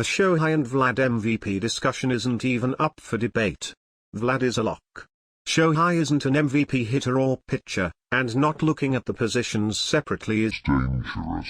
The Shohei and Vlad MVP discussion isn't even up for debate. Vlad is a lock. Shohei isn't an MVP hitter or pitcher, and not looking at the positions separately is dangerous.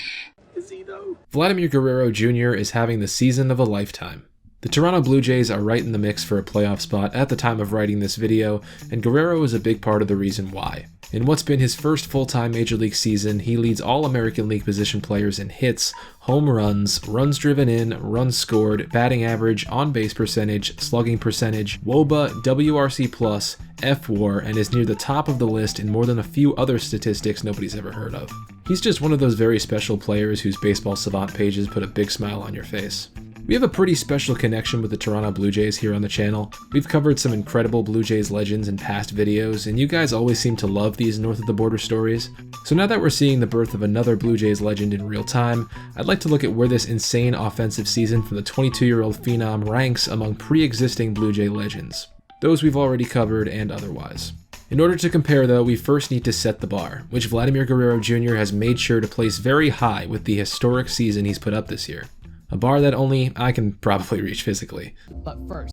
Is he though? Vladimir Guerrero Jr. is having the season of a lifetime. The Toronto Blue Jays are right in the mix for a playoff spot at the time of writing this video, and Guerrero is a big part of the reason why. In what's been his first full-time Major League season, he leads all American League position players in hits, home runs, runs driven in, runs scored, batting average, on-base percentage, slugging percentage, WOBA, WRC+, F-WAR, and is near the top of the list in more than a few other statistics nobody's ever heard of. He's just one of those very special players whose baseball savant pages put a big smile on your face. We have a pretty special connection with the Toronto Blue Jays here on the channel. We've covered some incredible Blue Jays legends in past videos, and you guys always seem to love these north of the border stories. So now that we're seeing the birth of another Blue Jays legend in real time, I'd like to look at where this insane offensive season from the 22-year-old phenom ranks among pre-existing Blue Jay legends. Those we've already covered and otherwise. In order to compare though, we first need to set the bar, which Vladimir Guerrero Jr. has made sure to place very high with the historic season he's put up this year. A bar that only I can probably reach physically. But first,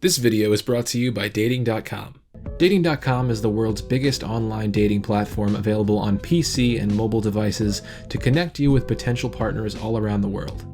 this video is brought to you by Dating.com. Dating.com is the world's biggest online dating platform available on PC and mobile devices to connect you with potential partners all around the world.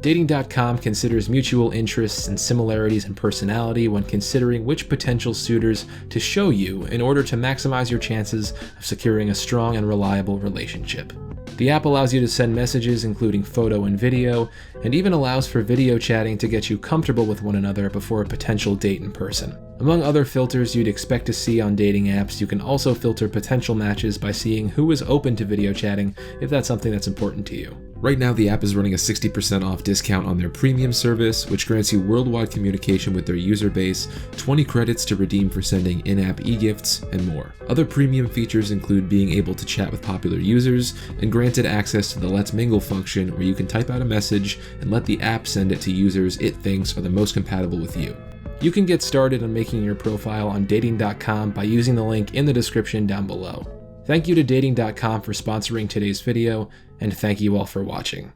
Dating.com considers mutual interests and similarities in personality when considering which potential suitors to show you in order to maximize your chances of securing a strong and reliable relationship. The app allows you to send messages including photo and video, and even allows for video chatting to get you comfortable with one another before a potential date in person. Among other filters you'd expect to see on dating apps, you can also filter potential matches by seeing who is open to video chatting if that's something that's important to you. Right now, the app is running a 60% off discount on their premium service, which grants you worldwide communication with their user base, 20 credits to redeem for sending in-app e-gifts, and more. Other premium features include being able to chat with popular users, and granted access to the Let's Mingle function where you can type out a message and let the app send it to users it thinks are the most compatible with you. You can get started on making your profile on Dating.com by using the link in the description down below. Thank you to Dating.com for sponsoring today's video, and thank you all for watching.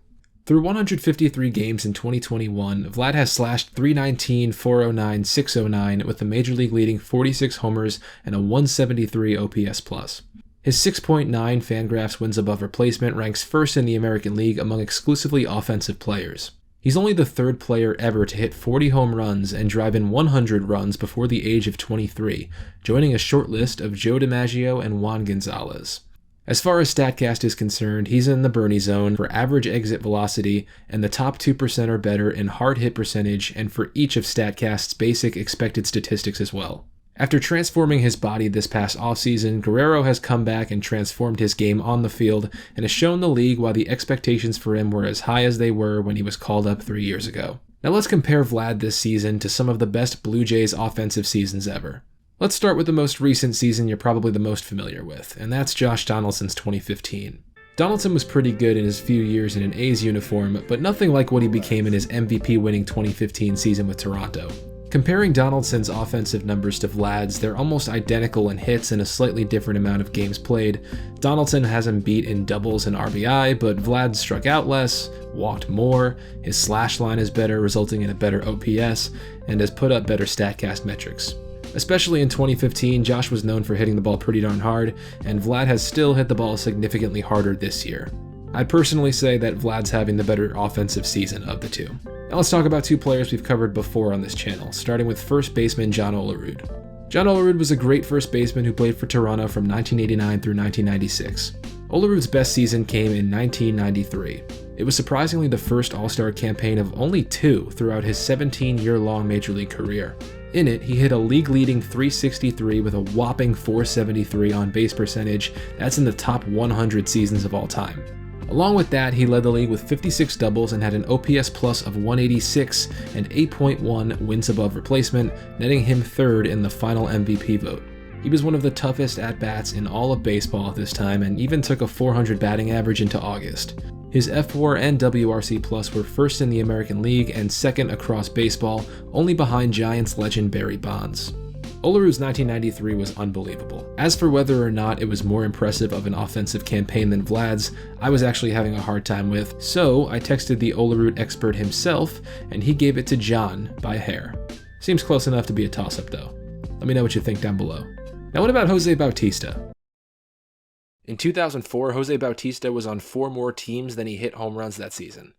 Through 153 games in 2021, Vlad has slashed 319, 409, 609 with the Major League leading 46 homers and a 173 OPS+. His 6.9 Fangraphs wins above replacement ranks first in the American League among exclusively offensive players. He's only the third player ever to hit 40 home runs and drive in 100 runs before the age of 23, joining a short list of Joe DiMaggio and Juan Gonzalez. As far as StatCast is concerned, he's in the Bernie zone for average exit velocity and the top 2% or better in hard hit percentage and for each of StatCast's basic expected statistics as well. After transforming his body this past offseason, Guerrero has come back and transformed his game on the field and has shown the league why the expectations for him were as high as they were when he was called up 3 years ago. Now let's compare Vlad this season to some of the best Blue Jays offensive seasons ever. Let's start with the most recent season you're probably the most familiar with, and that's Josh Donaldson's 2015. Donaldson was pretty good in his few years in an A's uniform, but nothing like what he became in his MVP-winning 2015 season with Toronto. Comparing Donaldson's offensive numbers to Vlad's, they're almost identical in hits and a slightly different amount of games played. Donaldson has him beat in doubles and RBI, but Vlad struck out less, walked more, his slash line is better, resulting in a better OPS, and has put up better StatCast metrics. Especially in 2015, Josh was known for hitting the ball pretty darn hard, and Vlad has still hit the ball significantly harder this year. I'd personally say that Vlad's having the better offensive season of the two. Now let's talk about two players we've covered before on this channel, starting with first baseman John Olerud. John Olerud was a great first baseman who played for Toronto from 1989 through 1996. Olerud's best season came in 1993. It was surprisingly the first All-Star campaign of only 2 throughout his 17-year-long Major League career. In it, he hit a league-leading .363 with a whopping .473 on-base percentage. That's in the top 100 seasons of all time. Along with that, he led the league with 56 doubles and had an OPS plus of 186 and 8.1 wins above replacement, netting him third in the final MVP vote. He was one of the toughest at-bats in all of baseball at this time and even took a .400 batting average into August. His F-WAR and WRC+ were first in the American League and second across baseball, only behind Giants legend Barry Bonds. Olerud's 1993 was unbelievable. As for whether or not it was more impressive of an offensive campaign than Vlad's, I was actually having a hard time with, so I texted the Olerud expert himself, and he gave it to John by a hair. Seems close enough to be a toss-up though. Let me know what you think down below. Now what about Jose Bautista? In 2004, Jose Bautista was on 4 more teams than he hit home runs that season.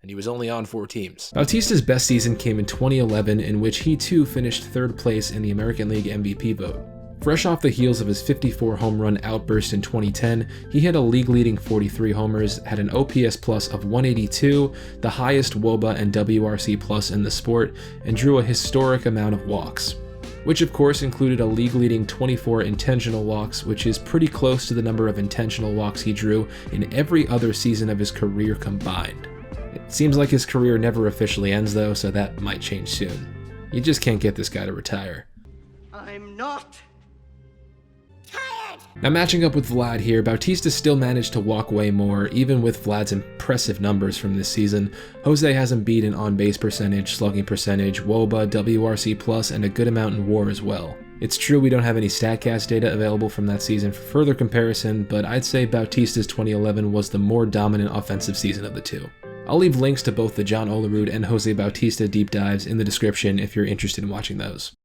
And he was only on 4 teams. Bautista's best season came in 2011, in which he too finished 3rd place in the American League MVP vote. Fresh off the heels of his 54 home run outburst in 2010, he hit a league-leading 43 homers, had an OPS plus of 182, the highest WOBA and WRC plus in the sport, and drew a historic amount of walks, which of course included a league-leading 24 intentional walks, which is pretty close to the number of intentional walks he drew in every other season of his career combined. It seems like his career never officially ends though, so that might change soon. You just can't get this guy to retire. I'm not tired! Now matching up with Vlad here, Bautista still managed to walk way more, even with Vlad's impressive numbers from this season. Jose has him beat in on-base percentage, slugging percentage, WOBA, WRC+, and a good amount in WAR as well. It's true we don't have any StatCast data available from that season for further comparison, but I'd say Bautista's 2011 was the more dominant offensive season of the two. I'll leave links to both the John Olerud and Jose Bautista deep dives in the description if you're interested in watching those.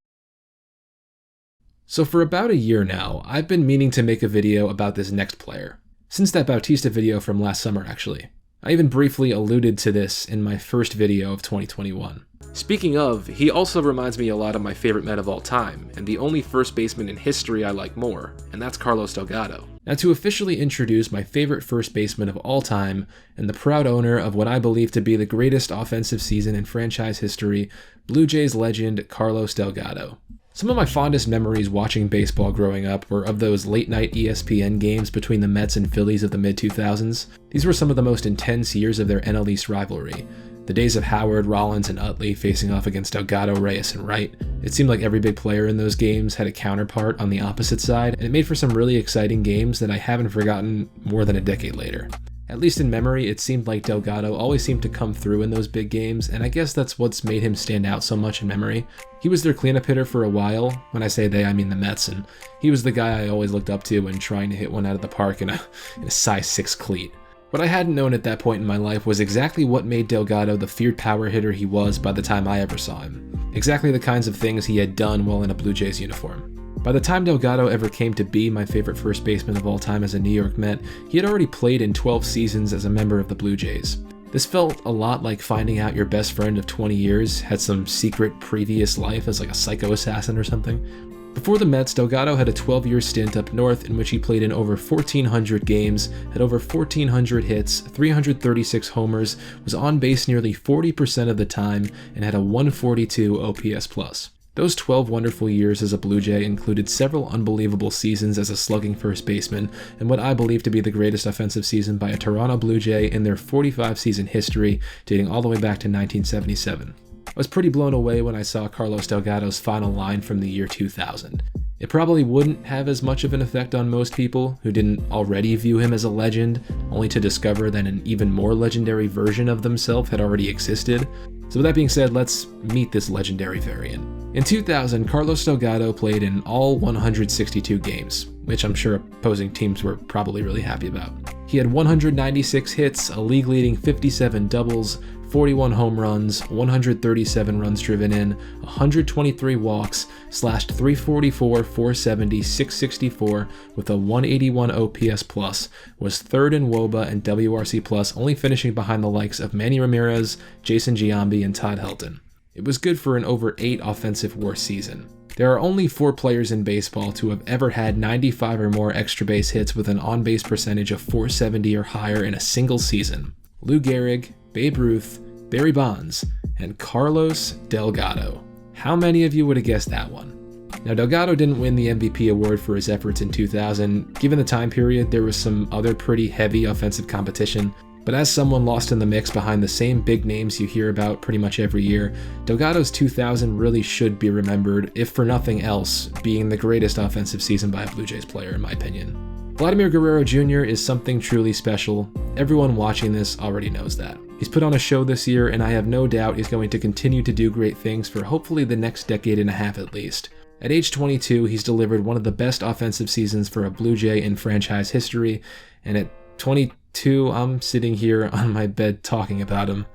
So for about a year now, I've been meaning to make a video about this next player. Since that Bautista video from last summer actually. I even briefly alluded to this in my first video of 2021. Speaking of, he also reminds me a lot of my favorite Met of all time, and the only first baseman in history I like more, and that's Carlos Delgado. Now to officially introduce my favorite first baseman of all time, and the proud owner of what I believe to be the greatest offensive season in franchise history, Blue Jays legend Carlos Delgado. Some of my fondest memories watching baseball growing up were of those late-night ESPN games between the Mets and Phillies of the mid-2000s. These were some of the most intense years of their NL East rivalry. The days of Howard, Rollins, and Utley facing off against Delgado, Reyes, and Wright. It seemed like every big player in those games had a counterpart on the opposite side, and it made for some really exciting games that I haven't forgotten more than a decade later. At least in memory, it seemed like Delgado always seemed to come through in those big games, and I guess that's what's made him stand out so much in memory. He was their cleanup hitter for a while. When I say they, I mean the Mets, and he was the guy I always looked up to when trying to hit one out of the park in a size 6 cleat. What I hadn't known at that point in my life was exactly what made Delgado the feared power hitter he was by the time I ever saw him. Exactly the kinds of things he had done while in a Blue Jays uniform. By the time Delgado ever came to be my favorite first baseman of all time as a New York Met, he had already played in 12 seasons as a member of the Blue Jays. This felt a lot like finding out your best friend of 20 years had some secret previous life as like a psycho assassin or something. Before the Mets, Delgado had a 12-year stint up north in which he played in over 1,400 games, had over 1,400 hits, 336 homers, was on base nearly 40% of the time, and had a 142 OPS+. Those 12 wonderful years as a Blue Jay included several unbelievable seasons as a slugging first baseman, and what I believe to be the greatest offensive season by a Toronto Blue Jay in their 45-season history, dating all the way back to 1977. I was pretty blown away when I saw Carlos Delgado's final line from the year 2000. It probably wouldn't have as much of an effect on most people who didn't already view him as a legend, only to discover that an even more legendary version of themselves had already existed. So with that being said, let's meet this legendary variant. In 2000, Carlos Delgado played in all 162 games, which I'm sure opposing teams were probably really happy about. He had 196 hits, a league-leading 57 doubles, 41 home runs, 137 runs driven in, 123 walks, slashed 344, 470, 664 with a 181 OPS+, was third in WOBA and WRC+, only finishing behind the likes of Manny Ramirez, Jason Giambi, and Todd Helton. It was good for an over 8 offensive WAR season. There are only 4 players in baseball to have ever had 95 or more extra base hits with an on-base percentage of 470 or higher in a single season. Lou Gehrig, Babe Ruth, Barry Bonds, and Carlos Delgado. How many of you would have guessed that one? Now, Delgado didn't win the MVP award for his efforts in 2000. Given the time period, there was some other pretty heavy offensive competition, but as someone lost in the mix behind the same big names you hear about pretty much every year, Delgado's 2000 really should be remembered, if for nothing else, being the greatest offensive season by a Blue Jays player in my opinion. Vladimir Guerrero Jr. is something truly special. Everyone watching this already knows that. He's put on a show this year, and I have no doubt he's going to continue to do great things for hopefully the next decade and a half at least. At age 22, he's delivered one of the best offensive seasons for a Blue Jay in franchise history, and at 22, I'm sitting here on my bed talking about him.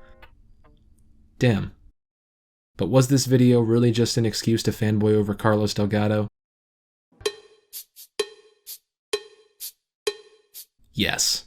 Damn. But was this video really just an excuse to fanboy over Carlos Delgado? Yes.